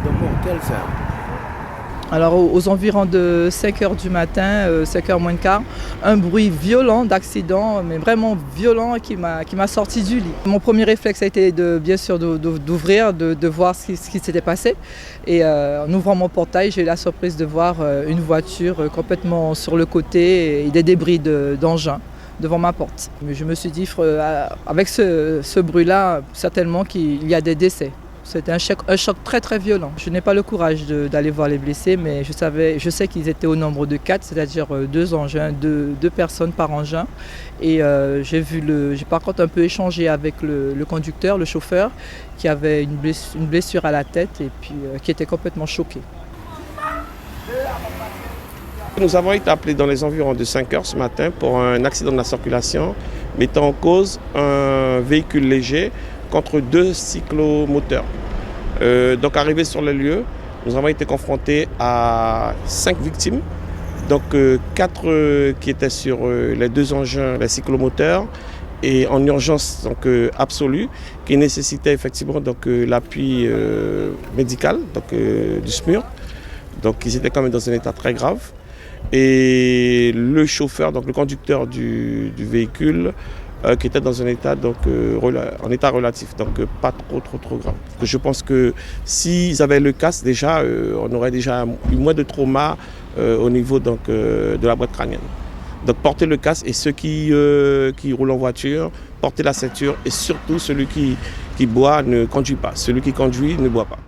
accident mortel, ça. Alors aux environs de 5 heures du matin, 5 heures moins de quart, un bruit violent d'accident, mais vraiment violent qui m'a sorti du lit. Mon premier réflexe a été bien sûr d'ouvrir, de voir ce qui s'était passé. Et en ouvrant mon portail, j'ai eu la surprise de voir une voiture complètement sur le côté et des débris d'engins devant ma porte. Mais je me suis dit, avec ce bruit-là, certainement qu'il y a des décès. C'était un choc très très violent. Je n'ai pas le courage d'aller voir les blessés, mais je sais qu'ils étaient au nombre de 4, c'est-à-dire 2 engins, 2 personnes par engin. Et j'ai par contre un peu échangé avec le conducteur, le chauffeur, qui avait une blessure à la tête et puis qui était complètement choqué. Nous avons été appelés dans les environs de 5 heures ce matin pour un accident de la circulation mettant en cause un véhicule léger contre 2 cyclomoteurs. Donc arrivé sur le lieu, nous avons été confrontés à 5 victimes, donc 4 qui étaient sur les 2 engins, les cyclomoteurs, et en urgence donc, absolue, qui nécessitait effectivement l'appui médical du SMUR. Donc ils étaient quand même dans un état très grave. Et le chauffeur, donc le conducteur du véhicule, qui était dans un état en état relatif, donc pas trop grave. Je pense que s'ils avaient le casque déjà, on aurait déjà eu moins de trauma au niveau de la boîte crânienne. Donc porter le casque et ceux qui roulent en voiture, porter la ceinture et surtout celui qui boit ne conduit pas. Celui qui conduit ne boit pas.